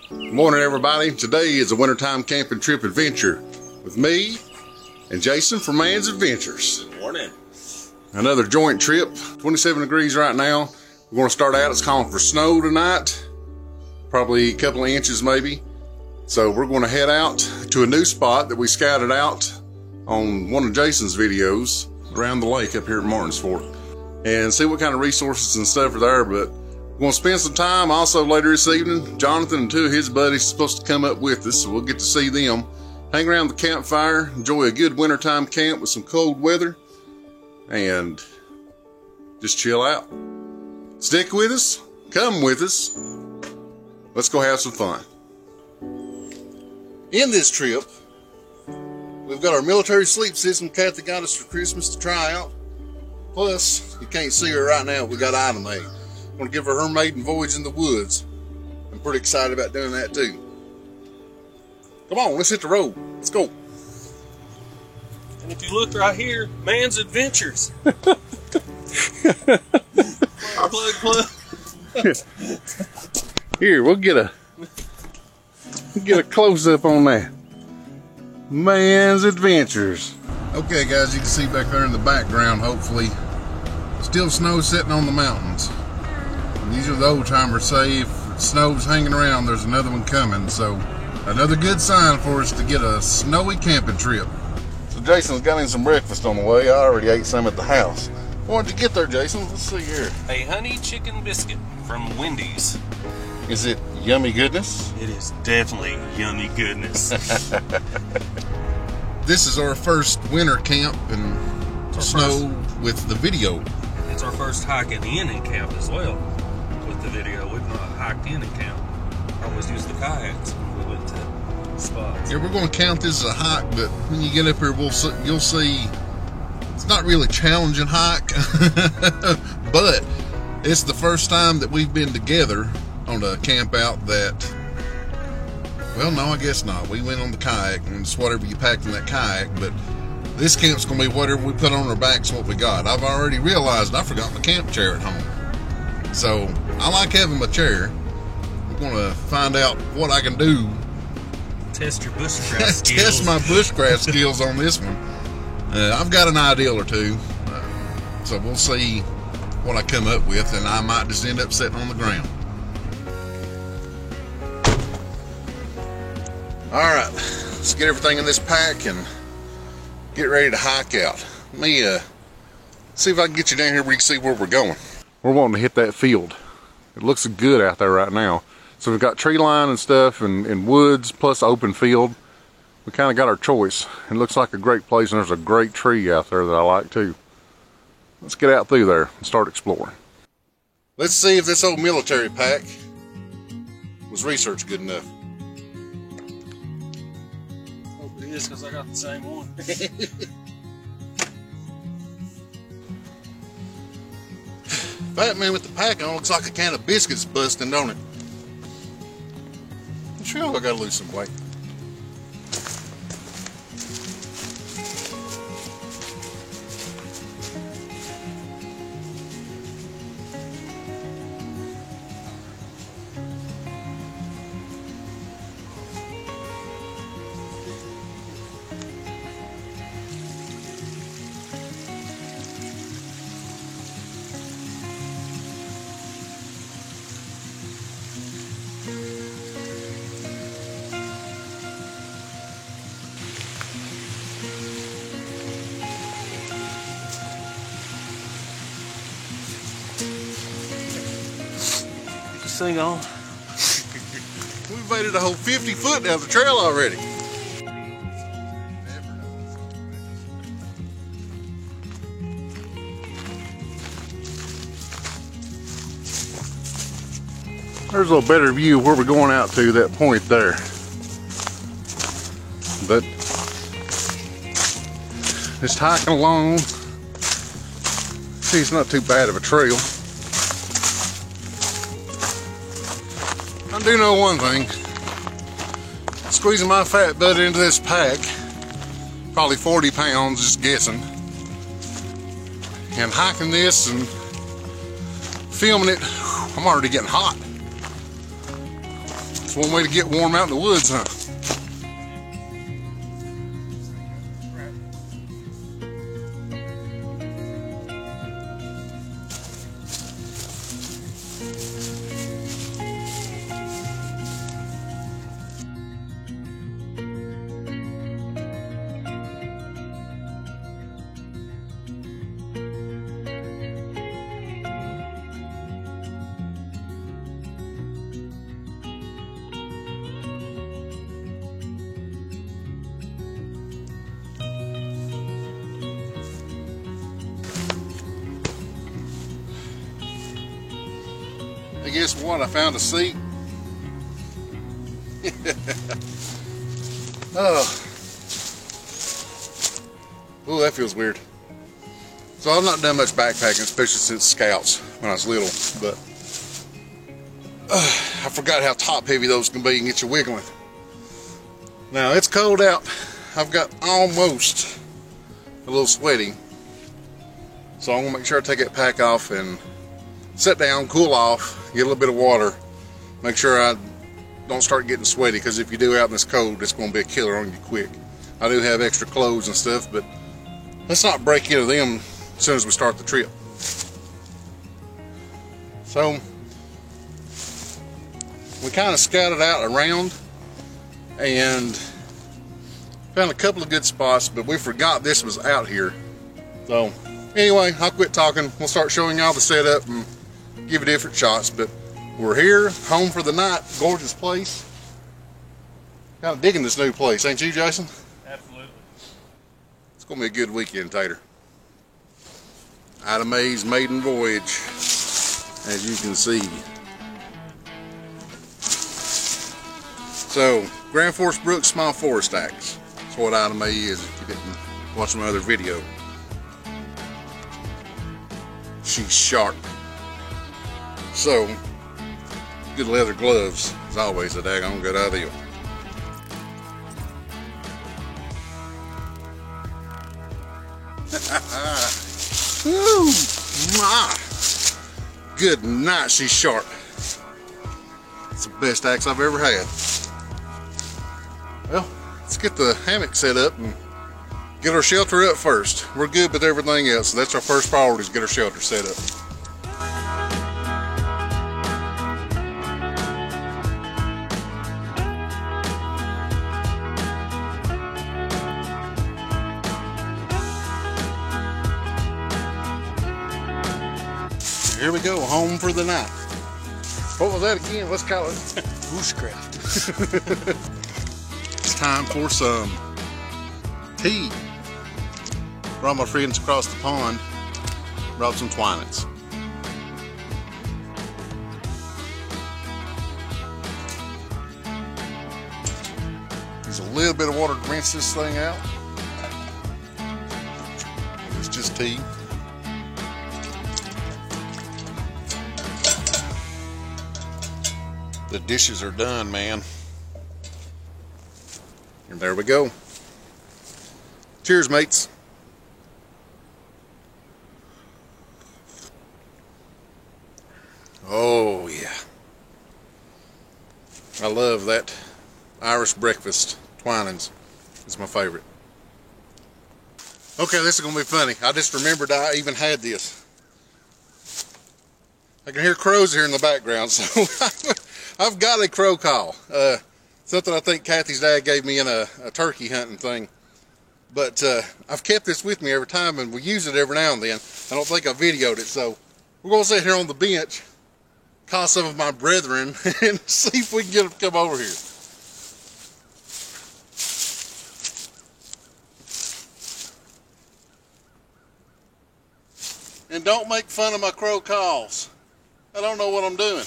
Good morning, everybody. Today is a wintertime camping trip adventure with me and Jason from Man's Adventures. Good morning. Another joint trip. 27 degrees right now. We're going to start out. It's calling for snow tonight. Probably a couple of inches maybe. So we're going to head out to a new spot that we scouted out on one of Jason's videos around the lake up here at Martins Fork and see what kind of resources and stuff are there. But we're going to spend some time also later this evening. Jonathan and two of his buddies are supposed to come up with us, so we'll get to see them. Hang around the campfire, enjoy a good wintertime camp with some cold weather, and just chill out. Stick with us, come with us. Let's go have some fun. In this trip, we've got our military sleep system Kathy got us for Christmas to try out. Plus, you can't see her right now, we got Ida Mae. I'm going to give her maiden voyage in the woods. I'm pretty excited about doing that too. Come on, let's hit the road. Let's go. And if you look right here, Man's Adventures. plug. Here, we'll get a close up on that. Man's Adventures. Okay, guys, you can see back there in the background, hopefully, still snow sitting on the mountains. These are the old timers say if snow's hanging around, there's another one coming. So another good sign for us to get a snowy camping trip. So Jason's got in some breakfast on the way. I already ate some at the house. What did you get there, Jason? Let's see here. A honey chicken biscuit from Wendy's. Is it yummy goodness? It is definitely yummy goodness. This is our first winter camp and snow with the video. It's our first hike in the in camp as well. With the video, we've not hiked in camp. I always use the kayaks when we went to spots. Yeah, we're going to count this as a hike, but when you get up here, you'll see it's not really a challenging hike, but it's the first time that we've been together on a camp out that, well, no, I guess not. We went on the kayak, and it's whatever you packed in that kayak, but this camp's going to be whatever we put on our backs, what we got. I've already realized I forgot my camp chair at home. So I like having my chair. We're going to find out what I can do. Test your bushcraft skills. Test my bushcraft skills on this one. I've got an ideal or two. So we'll see what I come up with, and I might just end up sitting on the ground. All right, let's get everything in this pack and get ready to hike out. Let me see if I can get you down here where you can see where we're going. We're wanting to hit that field. It looks good out there right now. So we've got tree line and stuff and woods plus open field. We kind of got our choice. It looks like a great place, and there's a great tree out there that I like too. Let's get out through there and start exploring. Let's see if this old military pack was research good enough. Hope it is, because I got the same one. Fat man with the pack on looks like a can of biscuits busting, don't it? Sure, I gotta lose some weight. Thing on. We've made it a whole 50 foot down the trail already. There's a little better view of where we're going out to, that point there. But just hiking along. See, it's not too bad of a trail. I do know one thing. Squeezing my fat butt into this pack, probably 40 pounds, just guessing, and hiking this and filming it, I'm already getting hot. It's one way to get warm out in the woods, huh? Hey, guess what? I found a seat. Oh, ooh, that feels weird. So I've not done much backpacking, especially since Scouts when I was little. But I forgot how top heavy those can be and get you wiggling. Now it's cold out. I've got almost a little sweaty, so I'm gonna make sure I take that pack off and sit down, cool off, get a little bit of water, make sure I don't start getting sweaty, because if you do out in this cold, it's going to be a killer on you quick. I do have extra clothes and stuff, but let's not break into them as soon as we start the trip. So we kind of scouted out around and found a couple of good spots, but we forgot this was out here. So anyway, I'll quit talking. We'll start showing y'all the setup and give you different shots. But we're here, home for the night. Gorgeous place. Kind of digging this new place, ain't you, Jason? Absolutely. It's gonna be a good weekend, Tater. Ida Mae's maiden voyage, as you can see. So, Grand Forks Brooks Small Forest Axe. That's what Ida Mae is if you didn't watch my other video. She's sharp. So, good leather gloves is always a daggone good idea. Woo! Good night, she's sharp. It's the best axe I've ever had. Well, let's get the hammock set up and get our shelter up first. We're good with everything else, so that's our first priority, is get our shelter set up. Here we go, home for the night. What was that again? Let's call it bushcraft. It's time for some tea. Brought my friends across the pond. Brought some Twinings. There's a little bit of water to rinse this thing out. It's just tea. The dishes are done, man. And there we go. Cheers, mates. Oh, yeah. I love that Irish breakfast. Twinings. It's my favorite. Okay, this is going to be funny. I just remembered I even had this. I can hear crows here in the background, so I've got a crow call. Something I think Kathy's dad gave me in a turkey hunting thing. But I've kept this with me every time, and we use it every now and then. I don't think I videoed it, so we're going to sit here on the bench, call some of my brethren, and see if we can get them to come over here. And don't make fun of my crow calls. I don't know what I'm doing.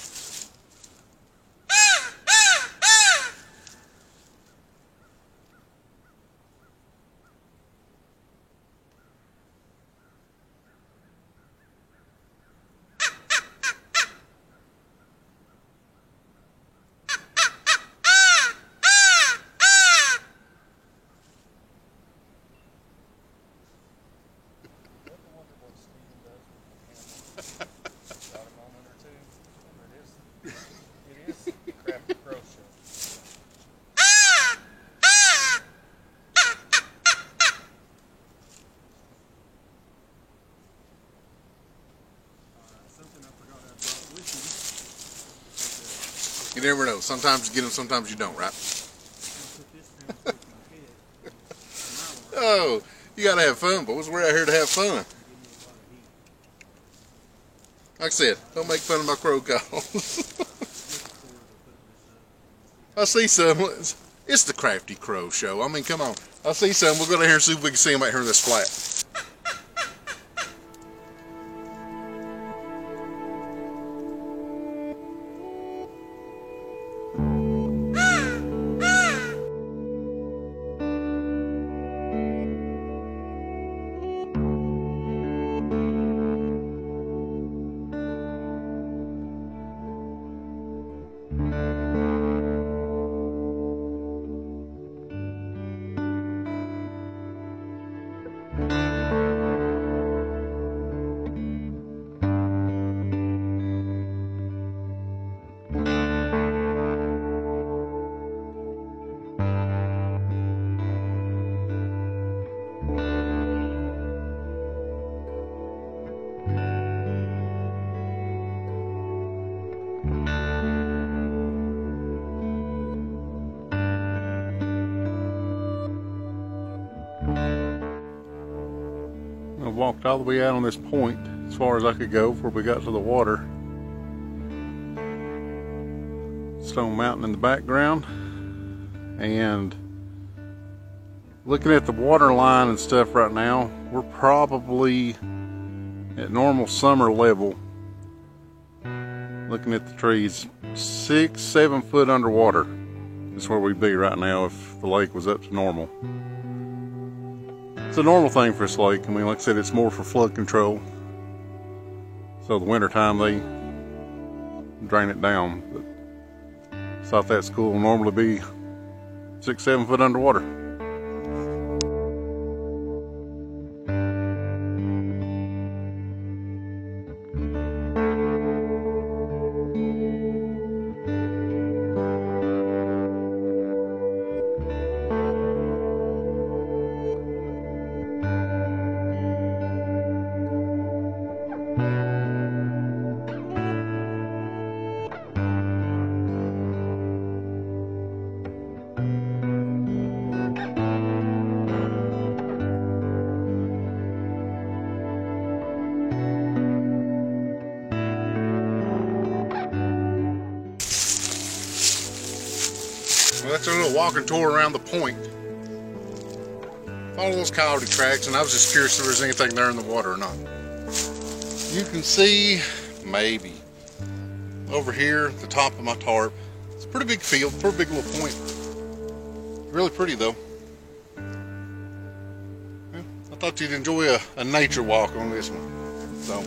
You never know. Sometimes you get them, sometimes you don't, right? Oh, you gotta have fun, boys. We're out here to have fun. Like I said, don't make fun of my crow calls. I see some. It's the Crafty Crow Show. I mean, come on. I see some. We'll go down here and see if we can see them out here in this flat. I walked all the way out on this point as far as I could go before we got to the water. Stone Mountain in the background, and looking at the water line and stuff right now, we're probably at normal summer level. Looking at the trees, 6-7 foot underwater is where we'd be right now if the lake was up to normal. It's a normal thing for this lake. I mean, like I said, it's more for flood control. So the winter time they drain it down. But I thought that's cool. It'll normally be 6-7 foot underwater. Well, that's a little walking tour around the point. Follow those coyote tracks, and I was just curious if there's anything there in the water or not. You can see, maybe, over here at the top of my tarp. It's a pretty big field, pretty big little point. Really pretty though. Yeah, I thought you'd enjoy a nature walk on this one. So,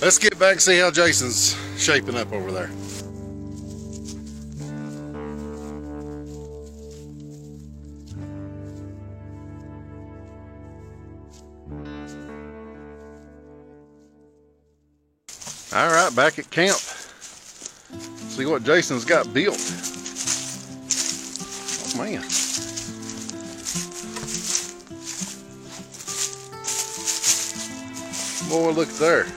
let's get back and see how Jason's shaping up over there. All right, back at camp. See what Jason's got built. Oh man. Boy, look there.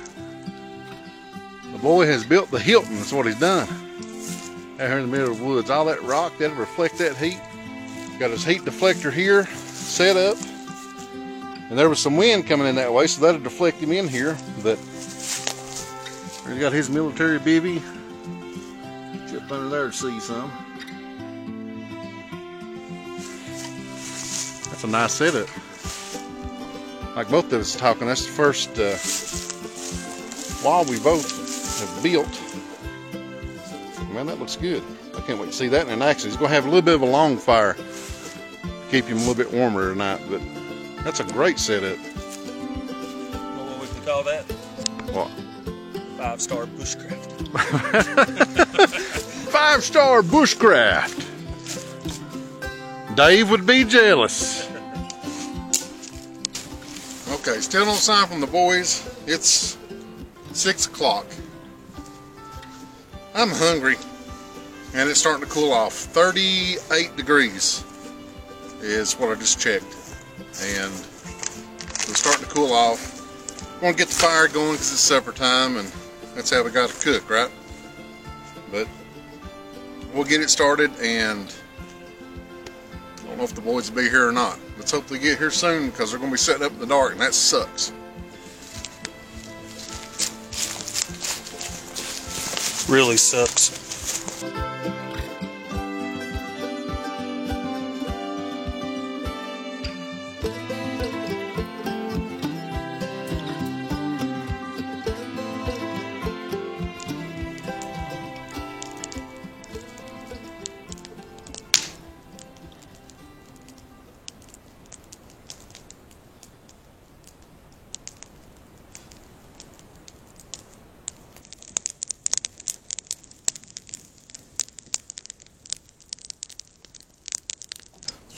The boy has built the Hilton, that's what he's done. Out here in the middle of the woods. All that rock, that'll reflect that heat. Got his heat deflector here set up. And there was some wind coming in that way, so that'll deflect him in here. But he's got his military bivvy. Up under there to see some. That's a nice setup. Like both of us talking, that's the first wall we both have built. Man, that looks good. I can't wait to see that in action. He's going to have a little bit of a long fire to keep him a little bit warmer tonight, but that's a great setup. Know what we can call that? What? 5-star bushcraft. 5-star bushcraft. Dave would be jealous. Okay, still no sign from the boys. It's 6 o'clock. I'm hungry, and it's starting to cool off. 38 degrees is what I just checked, and it's starting to cool off. I want to get the fire going because it's supper time, and that's how we got to cook, right? But we'll get it started, and I don't know if the boys will be here or not. Let's hope they get here soon, because they're going to be setting up in the dark, and that sucks. Really sucks.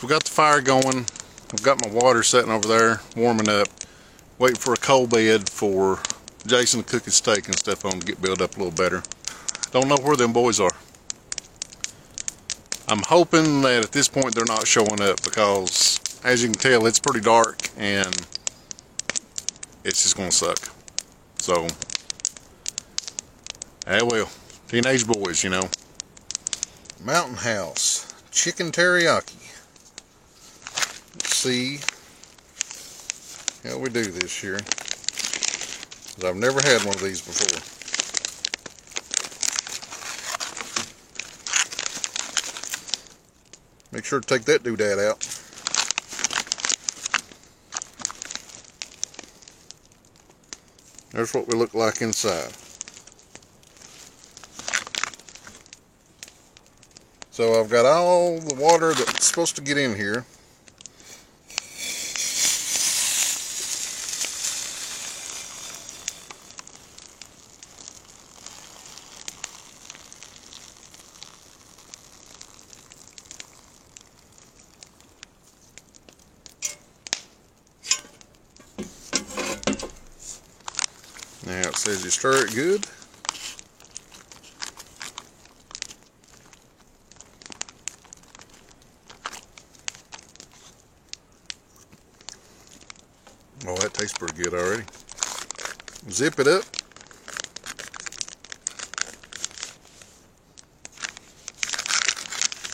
We got the fire going. I've got my water sitting over there, warming up, waiting for a coal bed for Jason to cook his steak and stuff on to get built up a little better. Don't know where them boys are. I'm hoping that at this point they're not showing up, because as you can tell, it's pretty dark and it's just gonna suck. So, well, teenage boys, you know. Mountain House chicken teriyaki. Let's see how we do this here, because I've never had one of these before. Make sure to take that doodad out. There's what we look like inside. So I've got all the water that's supposed to get in here. Now it says you stir it good. Oh, that tastes pretty good already. Zip it up.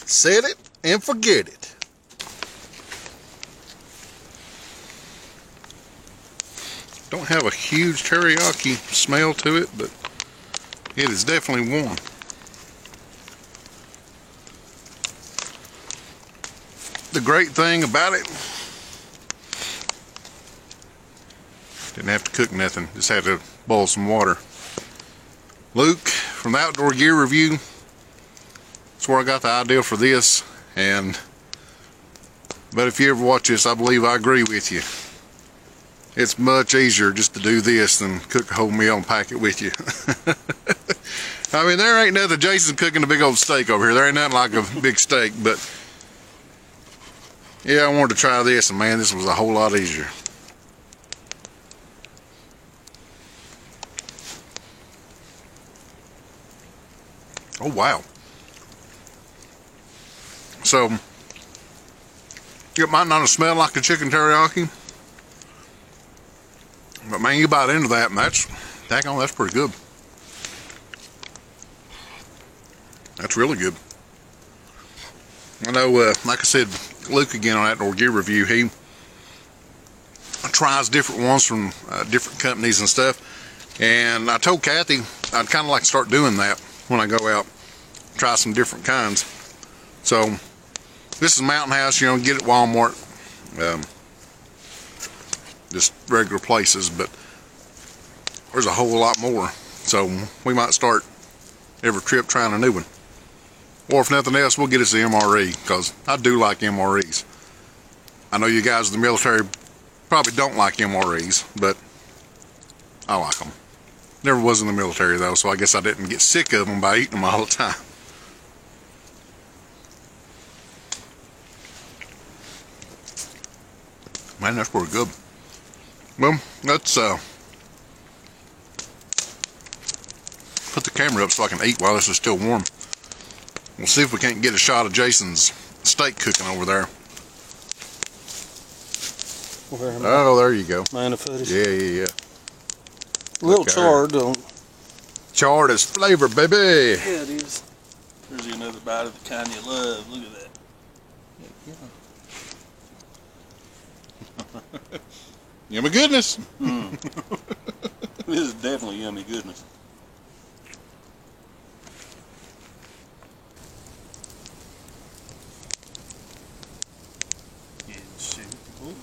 Set it and forget it. Don't have a huge teriyaki smell to it, but it is definitely warm. The great thing about it, didn't have to cook nothing, just had to boil some water. Luke from the Outdoor Gear Review, that's where I got the idea for this, but if you ever watch this, I believe I agree with you. It's much easier just to do this than cook a whole meal and pack it with you. I mean, there ain't nothing. Jason's cooking a big old steak over here. There ain't nothing like a big steak, but yeah, I wanted to try this, and man, this was a whole lot easier. Oh, wow. So, it might not have smelled like a chicken teriyaki, but man, you bite into that, and that's pretty good. That's really good. I know, like I said, Luke again on Outdoor Gear Review, he tries different ones from different companies and stuff, and I told Kathy I'd kind of like to start doing that when I go out, try some different kinds. So this is Mountain House, you know, get it at Walmart, just regular places, but there's a whole lot more, so we might start every trip trying a new one. Or if nothing else, we'll get us the MRE, because I do like MREs. I know you guys in the military probably don't like MREs, but I like them. Never was in the military though, so I guess I didn't get sick of them by eating them all the time. Man, that's pretty good. Well, let's put the camera up so I can eat while this is still warm. We'll see if we can't get a shot of Jason's steak cooking over there. Oh, there you go. Line of footage. Yeah. A little charred, though. Charred is flavor, baby. Yeah, it is. There's another bite of the kind you love. Look at that. Yummy goodness. This is definitely yummy goodness. Yeah, shoot. Ooh.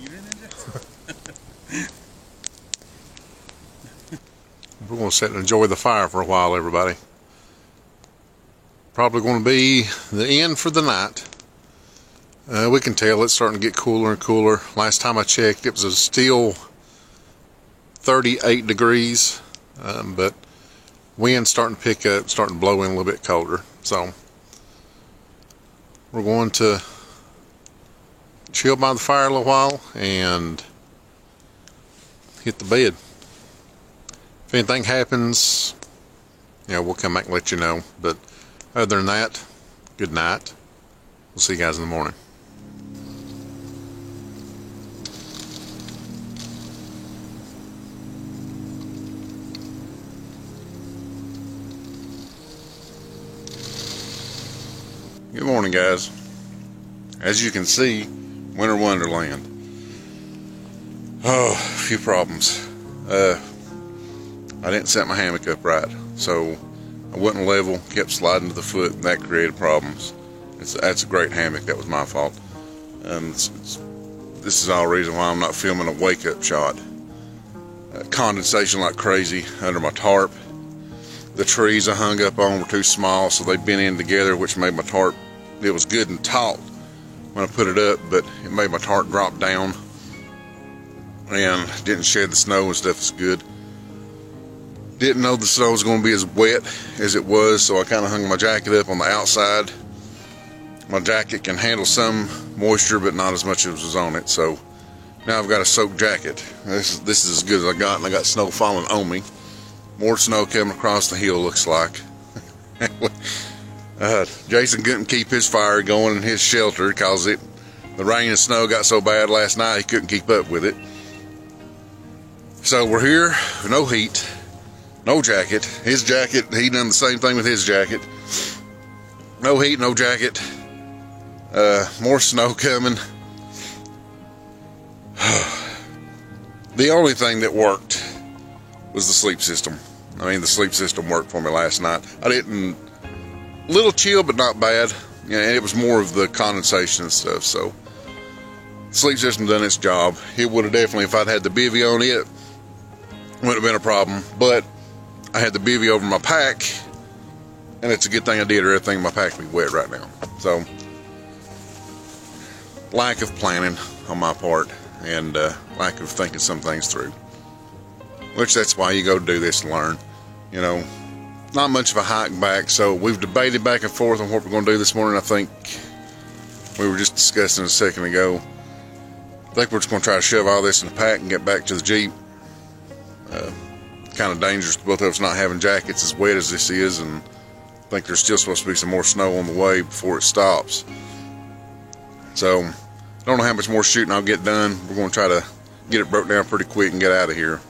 You didn't enjoy it? We're going to sit and enjoy the fire for a while, everybody. Probably going to be the end for the night. We can tell it's starting to get cooler and cooler. Last time I checked, it was still 38 degrees, but wind's starting to pick up, starting to blow in a little bit colder. So we're going to chill by the fire a little while and hit the bed. If anything happens, we'll come back and let you know. But other than that, good night. We'll see you guys in the morning. Good morning, guys. As you can see, winter wonderland. Oh, a few problems. I didn't set my hammock up right, so I wasn't level, kept sliding to the foot, and that created problems. That's a great hammock. That was my fault. This is all the reason why I'm not filming a wake-up shot. Condensation like crazy under my tarp. The trees I hung up on were too small, so they bent in together, which made my tarp, it was good and taut when I put it up, but it made my tarp drop down and didn't shed the snow and stuff as good. Didn't know the snow was going to be as wet as it was, so I kind of hung my jacket up on the outside. My jacket can handle some moisture, but not as much as was on it, so now I've got a soaked jacket. This is as good as I got, and I got snow falling on me. More snow coming across the hill, looks like. Jason couldn't keep his fire going in his shelter because the rain and snow got so bad last night he couldn't keep up with it. So we're here with no heat, no jacket. His jacket, he done the same thing with his jacket. No heat, no jacket. More snow coming. The only thing that worked was the sleep system. I mean, the sleep system worked for me last night. Little chill, but not bad. Yeah, and it was more of the condensation and stuff, so sleep system done its job. It would have definitely, if I'd had the bivy on it, wouldn't have been a problem, but I had the bivy over my pack, and it's a good thing I did, or everything in my pack would be wet right now. So, lack of planning on my part, and lack of thinking some things through. Which that's why you go do this and learn. Not much of a hike back, so we've debated back and forth on what we're going to do this morning. I think we were just discussing a second ago. I think we're just going to try to shove all this in the pack and get back to the Jeep. Kind of dangerous to both of us not having jackets as wet as this is, and I think there's still supposed to be some more snow on the way before it stops. So, I don't know how much more shooting I'll get done. We're going to try to get it broke down pretty quick and get out of here.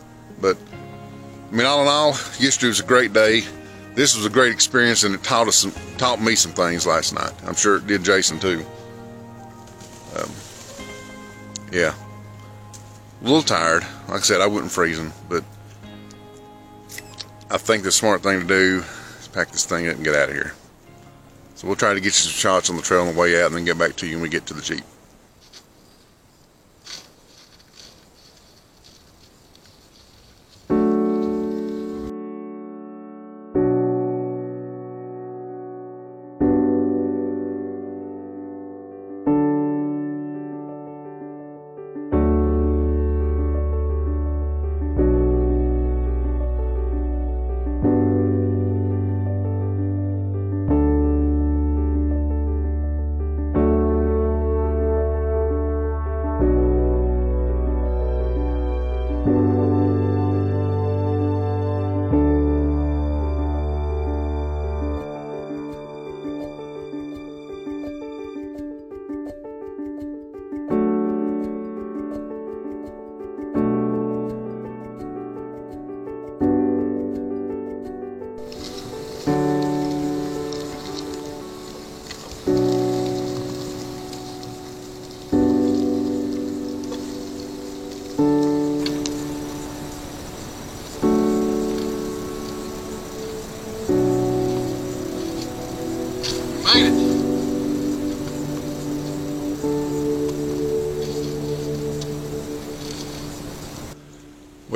But, all in all, yesterday was a great day. This was a great experience, and it taught me some things last night. I'm sure it did Jason too. Yeah. A little tired. Like I said, I wasn't freezing, but I think the smart thing to do is pack this thing up and get out of here. So we'll try to get you some shots on the trail on the way out and then get back to you when we get to the Jeep.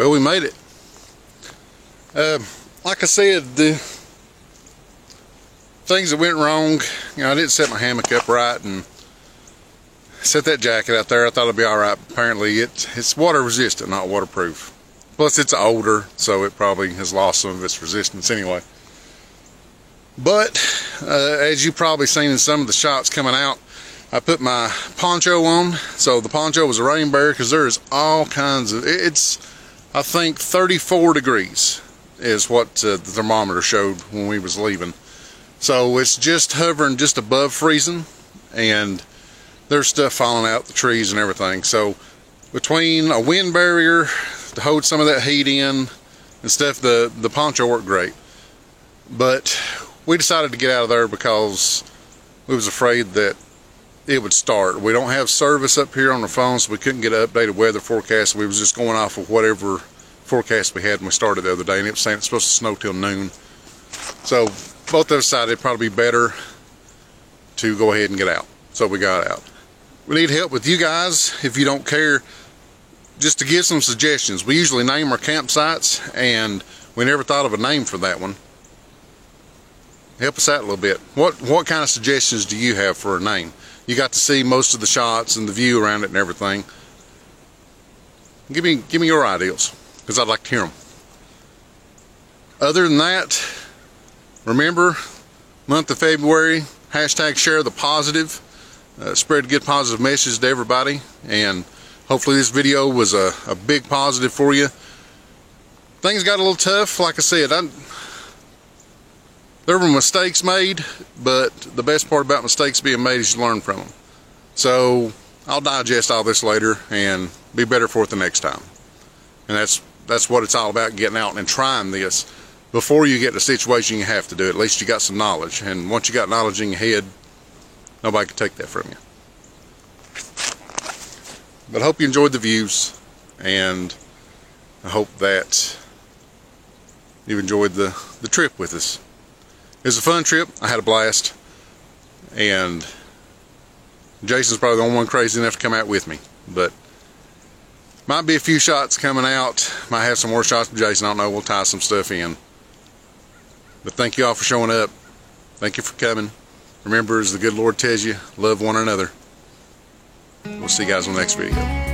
Well, we made it. Like I said, the things that went wrong, you know, I didn't set my hammock up right and set that jacket out there. I thought it'd be all right. Apparently, it's water resistant, not waterproof. Plus, it's older, so it probably has lost some of its resistance anyway. But as you probably seen in some of the shots coming out, I put my poncho on. So the poncho was a rain barrier because there is all kinds of, it's, I think 34 degrees is what the thermometer showed when we was leaving. So it's just hovering just above freezing, and there's stuff falling out the trees and everything. So between a wind barrier to hold some of that heat in and stuff, the poncho worked great. But we decided to get out of there because we was afraid that it would start. We don't have service up here on the phone, so we couldn't get an updated weather forecast. We was just going off of whatever forecast we had when we started the other day, and it was saying it's supposed to snow till noon. So both of us decided it'd probably be better to go ahead and get out. So we got out. We need help with you guys, if you don't care, just to give some suggestions. We usually name our campsites, and we never thought of a name for that one. Help us out a little bit. What kind of suggestions do you have for a name? You got to see most of the shots and the view around it and everything. Give me your ideas, because I'd like to hear them. Other than that, remember, month of February, hashtag share the positive. Spread a good positive message to everybody, and hopefully this video was a big positive for you. Things got a little tough, like I said. There were mistakes made, but the best part about mistakes being made is you learn from them. So I'll digest all this later and be better for it the next time. And that's what it's all about, getting out and trying this. Before you get in a situation you have to do it, at least you got some knowledge. And once you got knowledge in your head, nobody can take that from you. But I hope you enjoyed the views, and I hope that you enjoyed the trip with us. It was a fun trip. I had a blast, and Jason's probably the only one crazy enough to come out with me. But might be a few shots coming out. Might have some more shots with Jason. I don't know. We'll tie some stuff in. But thank you all for showing up. Thank you for coming. Remember, as the good Lord tells you, love one another. We'll see you guys on the next video.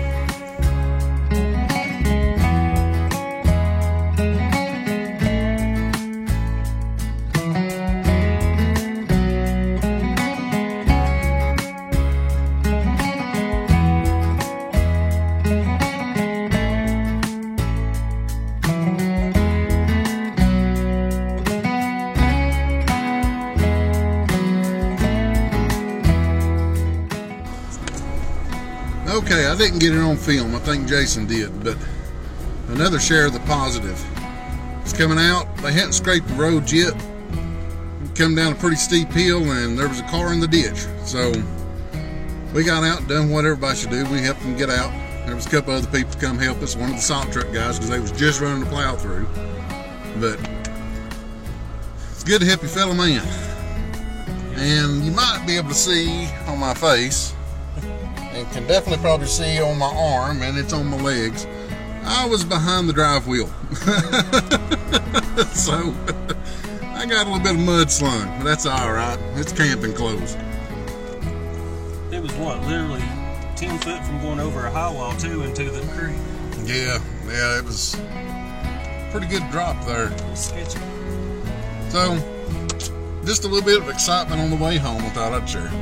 Okay, I didn't get it on film. I think Jason did, but another share of the positive. It's coming out. They hadn't scraped the road yet. Come down a pretty steep hill, and there was a car in the ditch. So we got out and done what everybody should do. We helped them get out. There was a couple other people to come help us. One of the salt truck guys, because they was just running the plow through. But it's good to help your fellow man. And you might be able to see on my face, and can definitely probably see on my arm, and it's on my legs, I was behind the drive wheel. So I got a little bit of mud slung, but that's alright. It's camping clothes. It was what, literally 10 foot from going over a high wall too into the creek. Yeah, it was a pretty good drop there. It was sketchy. So just a little bit of excitement on the way home I thought I'd share.